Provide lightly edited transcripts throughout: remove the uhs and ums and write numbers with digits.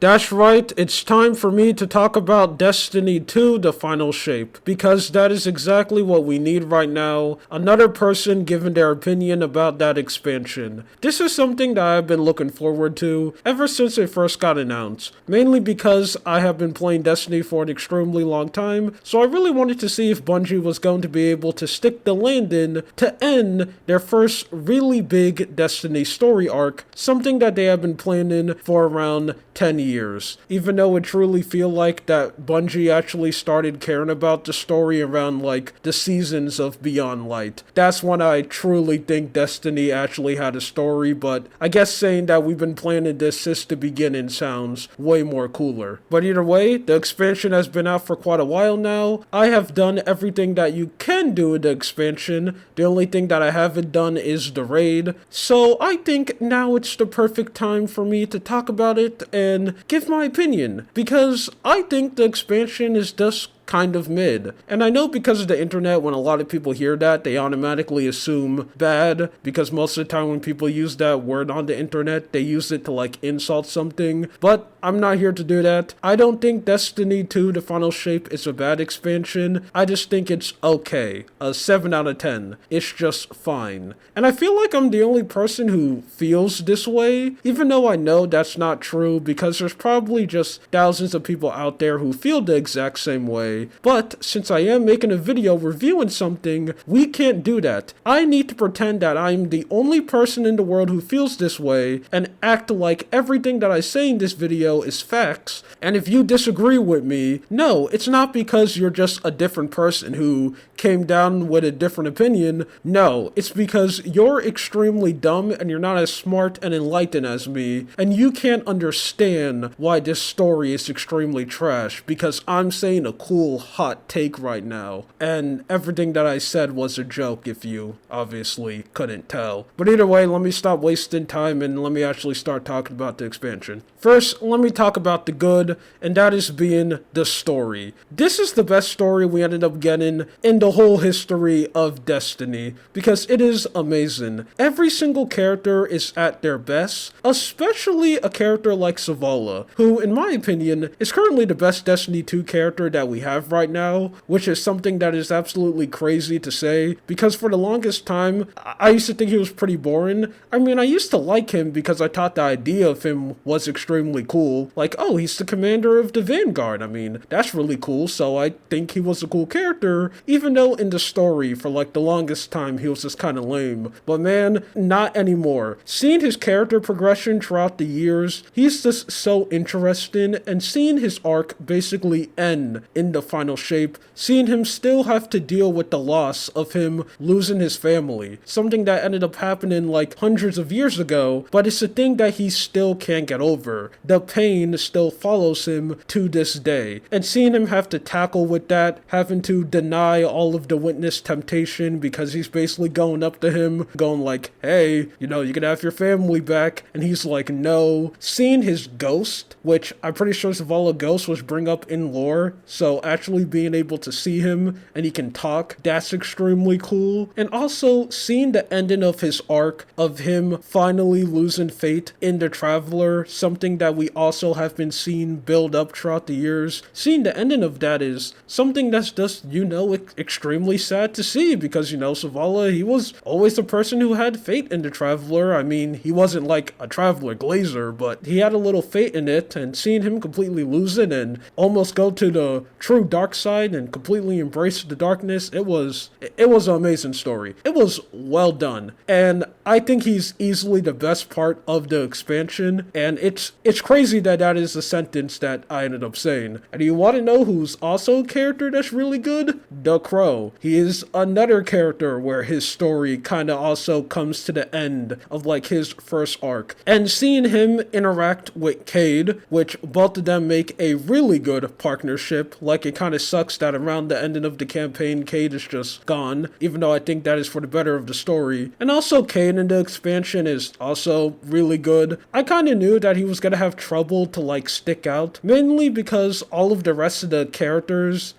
That's right, it's time for me to talk about Destiny 2, The Final Shape, because that is exactly what we need right now. Another person giving their opinion about that expansion. This is something that I've been looking forward to ever since it first got announced, mainly because I have been playing Destiny for an extremely long time, so I really wanted to see if Bungie was going to be able to stick the landing to end their first really big Destiny story arc, something that they have been planning for around 10 years. Even though it truly feel like that Bungie actually started caring about the story around like the seasons of Beyond Light. That's when I truly think Destiny actually had a story, but I guess saying that we've been planning this since the beginning sounds way more cooler. But either way, the expansion has been out for quite a while now. I have done everything that you can do in the expansion. The only thing that I haven't done is the raid. So I think now it's the perfect time for me to talk about it and give my opinion, because I think the expansion is just kind of mid. And I know because of the internet, when a lot of people hear that, they automatically assume bad, because most of the time when people use that word on the internet, they use it to like insult something. But I'm not here to do that. I don't think Destiny 2 The Final Shape is a bad expansion. I just think it's okay. A 7 out of 10. It's just fine. And I feel like I'm the only person who feels this way, even though I know that's not true, because there's probably just thousands of people out there who feel the exact same way. But since I am making a video reviewing something, we can't do that. I need to pretend that I'm the only person in the world who feels this way and act like everything that I say in this video is facts. And if you disagree with me, no, it's not because you're just a different person who came down with a different opinion. No, it's because you're extremely dumb and you're not as smart and enlightened as me, and you can't understand why this story is extremely trash because I'm saying a cool hot take right now, and everything that I said was a joke if you obviously couldn't tell. But either way, let me stop wasting time and let me actually start talking about the expansion. First, let me talk about the good, and that is being the story. This is the best story we ended up getting in the whole history of Destiny, because it is amazing. Every single character is at their best, especially a character like Zavala, who, in my opinion, is currently the best Destiny 2 character that we have right now, which is something that is absolutely crazy to say, because for the longest time, I used to think he was pretty boring. I mean, I used to like him because I thought the idea of him was extremely cool. Like, oh, he's the commander of the Vanguard. I mean, that's really cool, so I think he was a cool character, even though in the story, for like the longest time, he was just kind of lame. But man, not anymore. Seeing his character progression throughout the years, he's just so interesting, and seeing his arc basically end in the final shape, seeing him still have to deal with the loss of him losing his family, something that ended up happening like hundreds of years ago, but it's a thing that he still can't get over. The pain still follows him to this day, and seeing him have to tackle with that, having to deny all of the witness temptation because he's basically going up to him, going like, hey, you know, you can have your family back, and he's like, no. Seeing his ghost, which I'm pretty sure Zavala Ghost was bring up in lore, so actually being able to see him and he can talk, that's extremely cool. And also seeing the ending of his arc of him finally losing fate in the Traveler, something that we also have been seeing build up throughout the years. Seeing the ending of that is something that's just, you know, extremely sad to see, because, you know, Zavala, he was always the person who had fate in the Traveler. I mean, he wasn't like a Traveler Glazer, but he had a little fate in it, and seeing him completely lose it and almost go to the true dark side and completely embrace the darkness, it was an amazing story. It was well done, and I think he's easily the best part of the expansion, and it's crazy that that is the sentence that I ended up saying. And you want to know who's also a character that's really good? The Crow. He is another character where his story kind of also comes to the end of like his first arc, and seeing him interact with Cayde, which both of them make a really good partnership, like it kind of sucks that around the ending of the campaign, Cayde is just gone, even though I think that is for the better of the story. And also, Cayde in the expansion is also really good. I kind of knew that he was going to have trouble to like stick out, mainly because all the rest of the characters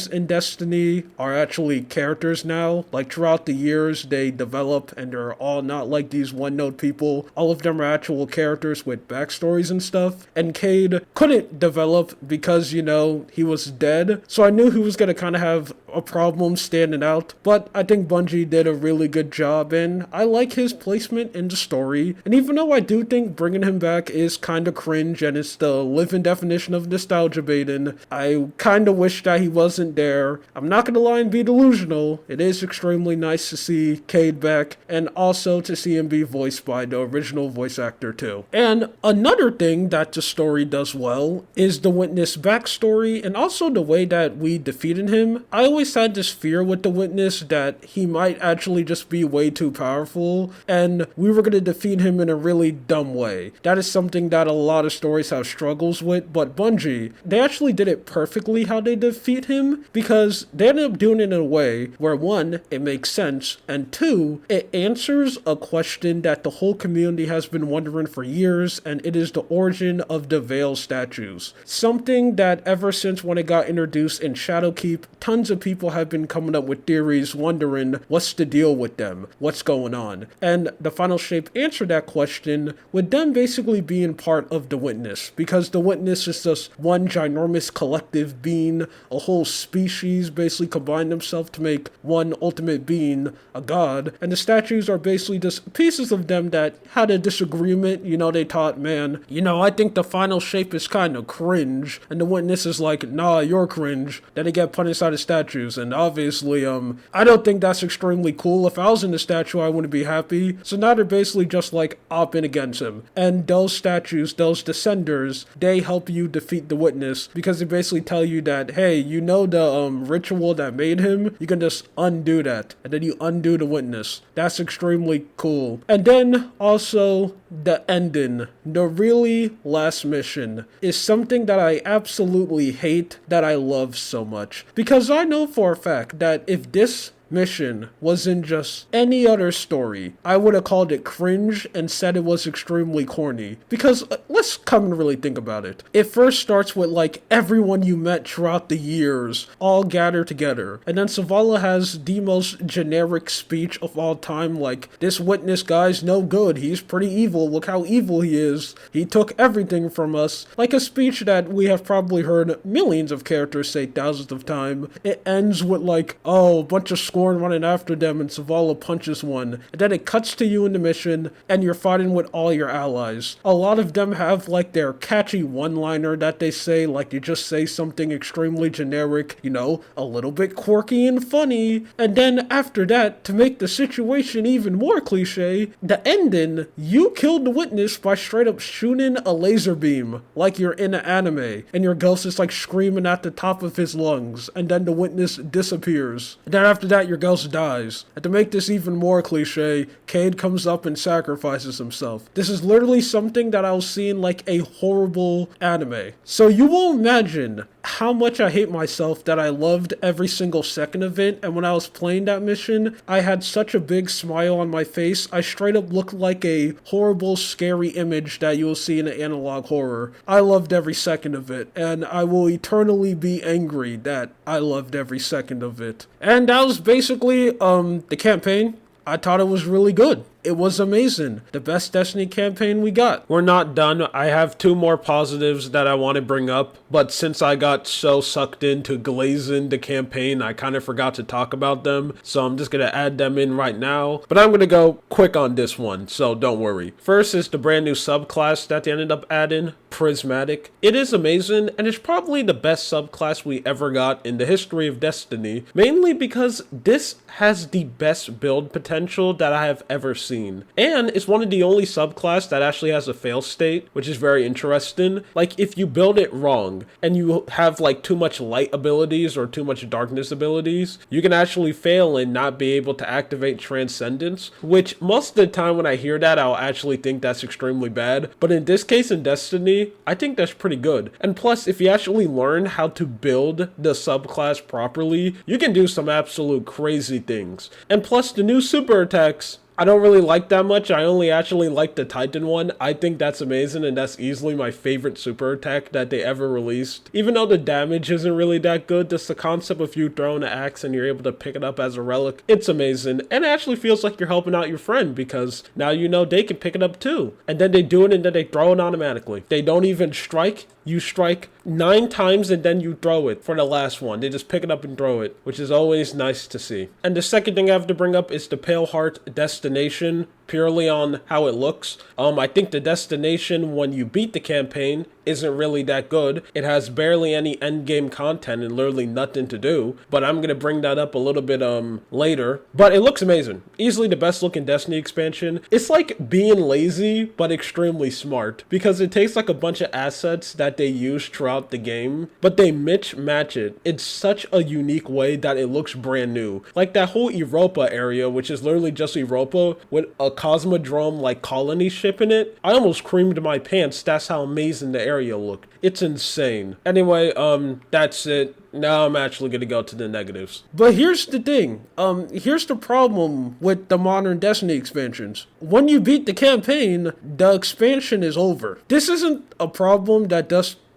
in Destiny are actually characters now. Like throughout the years, they develop and they're all not like these one-note people. All of them are actual characters with backstories and stuff. And Cayde couldn't develop because, you know, he was dead. So I knew he was going to kind of have a problem standing out. But I think Bungie did a really good job, and I like his placement in the story. And even though I do think bringing him back is kind of cringe and it's the living definition of nostalgia baiting, I kind of wish that he wasn't there. I'm not gonna lie and be delusional. It is extremely nice to see Cayde back, and also to see him be voiced by the original voice actor too. And another thing that the story does well is the Witness backstory, and also the way that we defeated him. I always had this fear with the Witness that he might actually just be way too powerful, and we were gonna defeat him in a really dumb way. That is something that a lot of stories have struggles with, but Bungie, they actually did it perfectly how they defeat him, because they ended up doing it in a way where, one, it makes sense, and two, it answers a question that the whole community has been wondering for years, and it is the origin of the Veil statues. Something that ever since when it got introduced in Shadowkeep, tons of people have been coming up with theories wondering what's the deal with them, what's going on. And the Final Shape answered that question with them basically being part of the Witness, because the Witness is just one ginormous collective being, a whole species basically combined themselves to make one ultimate being, a god, and the statues are basically just pieces of them that had a disagreement. You know, they thought, man, you know, I think the Final Shape is kind of cringe, and the Witness is like, nah, you're cringe. Then they get punished out of statues, and obviously, I don't think that's extremely cool. If I was in the statue, I wouldn't be happy. So now they're basically just like opping against him. And those statues, those descenders, they help you defeat the Witness, because they basically tell you that, hey, you know the ritual that made him? You can just undo that, and then you undo the Witness. That's extremely cool. And then also the ending, the really last mission, is something that I absolutely hate that I love so much. Because I know for a fact that if this mission was in just any other story, I would have called it cringe and said it was extremely corny. Because let's come and really think about it. It first starts with like everyone you met throughout the years all gathered together, and then Zavala has the most generic speech of all time, like, this Witness guy's no good, he's pretty evil, look how evil he is, he took everything from us. Like a speech that we have probably heard millions of characters say thousands of times. It ends with like, oh, a bunch of Scorn running after them, and Zavala punches one, and then it cuts to you in the mission, and you're fighting with all your allies. A lot of them have like their catchy one-liner that they say, like you just say something extremely generic, you know, a little bit quirky and funny, and then after that, to make the situation even more cliche, the ending, you killed the Witness by straight up shooting a laser beam, like you're in an anime, and your ghost is like screaming at the top of his lungs, and then the Witness disappears. And then after that, your ghost dies. And to make this even more cliche, Cayde comes up and sacrifices himself. This is literally something that I was seeing like a horrible anime. So you will imagine how much I hate myself that I loved every single second of it, and when I was playing that mission, I had such a big smile on my face. I straight up looked like a horrible, scary image that you will see in an analog horror. I loved every second of it, and I will eternally be angry that I loved every second of it. And that was basically the campaign. I thought it was really good. It was amazing. The best Destiny campaign we got. We're not done. I have two more positives that I want to bring up, but since I got so sucked into glazing the campaign, I kind of forgot to talk about them, so I'm just going to add them in right now. But I'm going to go quick on this one, so don't worry. First is the brand new subclass that they ended up adding, Prismatic. It is amazing, and it's probably the best subclass we ever got in the history of Destiny, mainly because this has the best build potential that I have ever seen. And it's one of the only subclass that actually has a fail state, which is very interesting. Like, if you build it wrong and you have like too much light abilities or too much darkness abilities, you can actually fail and not be able to activate Transcendence, which most of the time when I hear that, I'll actually think that's extremely bad. But in this case in Destiny, Destiny, I think that's pretty good. And plus, if you actually learn how to build the subclass properly, you can do some absolute crazy things. And plus, the new super attacks, I don't really like that much. I only actually like the Titan one. I think that's amazing, and that's easily my favorite super attack that they ever released. Even though the damage isn't really that good, just the concept of you throwing an axe and you're able to pick it up as a relic, it's amazing. And it actually feels like you're helping out your friend, because now you know they can pick it up too. And then they do it and then they throw it automatically. They don't even strike. You strike 9 times and then you throw it for the last one. They just pick it up and throw it, which is always nice to see. And the second thing I have to bring up is the Pale Heart Destination, purely on how it looks. I think the destination, when you beat the campaign, isn't really that good. It has barely any endgame content and literally nothing to do, but I'm gonna bring that up a little bit later. But it looks amazing. Easily the best looking Destiny expansion. It's like being lazy, but extremely smart, because it takes like a bunch of assets that they use throughout the game, but they match it in such a unique way that it looks brand new. Like that whole Europa area, which is literally just Europa with a Cosmodrome like colony ship in it. I almost creamed my pants. That's how amazing the area looked. It's insane. Anyway, that's it. Now I'm actually gonna go to the negatives. But here's the thing. Here's the problem with the modern Destiny expansions. When you beat the campaign, the expansion is over. This isn't a problem that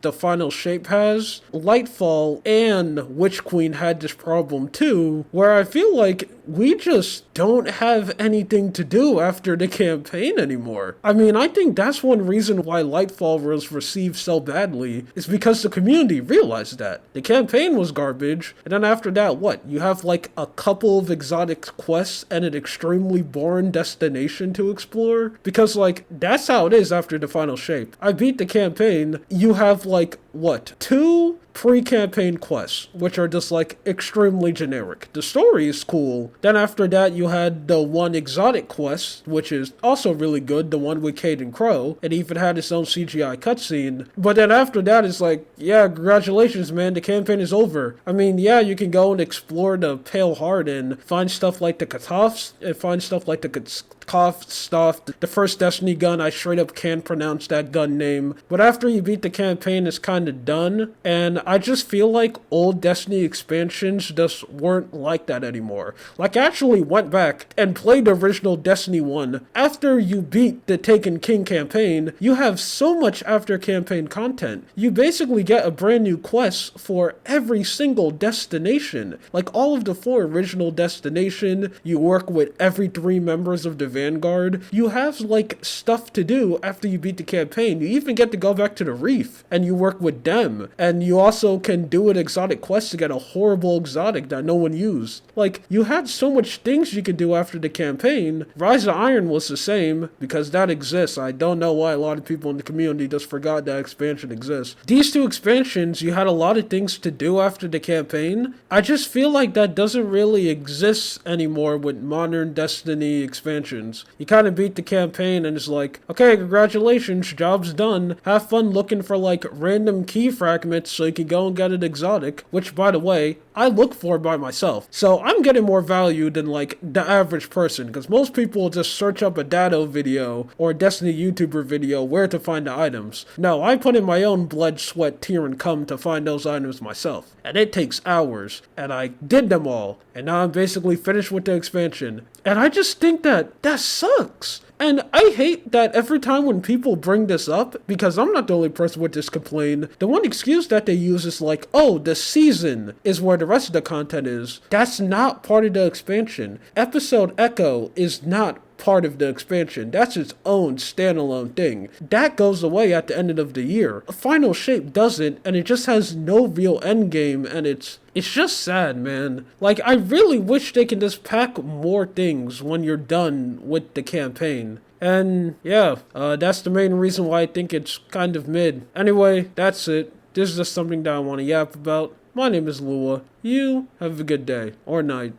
the Final Shape has. Lightfall and Witch Queen had this problem too, where I feel like we just don't have anything to do after the campaign anymore. I mean, I think that's one reason why Lightfall was received so badly, is because the community realized that. The campaign was garbage, and then after that, what? You have like a couple of exotic quests and an extremely boring destination to explore? Because like, that's how it is after the Final Shape. I beat the campaign, you have like, what? 2 pre-campaign quests, which are just like extremely generic. The story is cool. Then after that, you had the one exotic quest, which is also really good, the one with Caden Crow. It even had its own CGI cutscene. But then after that, it's like, yeah, congratulations, man, the campaign is over. I mean, yeah, you can go and explore the Pale Heart and find stuff like the Katoffs, and find stuff like the Koth stuff. The first Destiny gun, I straight up can't pronounce that gun name. But after you beat the campaign, it's kind of done. And I just feel like old Destiny expansions just weren't like that anymore. Like, I actually went back and played the original Destiny 1. After you beat the Taken King campaign, you have so much after campaign content. You basically get a brand new quest for every single destination. Like, all of the 4 original destination, you work with every 3 members of the Vanguard. You have like stuff to do after you beat the campaign. You even get to go back to the Reef and you work with them, and you also can do an exotic quest to get a horrible exotic that no one used. Like, you had so much things you could do after the campaign. Rise of Iron was the same, because that exists. I don't know why a lot of people in the community just forgot that expansion exists. These 2 expansions, you had a lot of things to do after the campaign. I just feel like that doesn't really exist anymore with modern Destiny expansions. You kind of beat the campaign and it's like, okay, congratulations, job's done. Have fun looking for like random key fragments so you can go and get an exotic, which by the way, I look for by myself. So I'm getting more value than like the average person, because most people just search up a Dado video or a Destiny YouTuber video where to find the items. No, I put in my own blood, sweat, tear, and cum to find those items myself. And it takes hours, and I did them all, and now I'm basically finished with the expansion. And I just think that sucks. And I hate that every time when people bring this up, because I'm not the only person with this complaint, the one excuse that they use is like, oh, the season is where the rest of the content is. That's not part of the expansion. Episode Echo is not part of the expansion. That's its own standalone thing. That goes away at the end of the year. Final Shape doesn't, and it just has no real endgame, and it's just sad, man. Like, I really wish they can just pack more things when you're done with the campaign. And yeah, that's the main reason why I think it's kind of mid. Anyway, that's it. This is just something that I want to yap about. My name is Lua. You have a good day or night.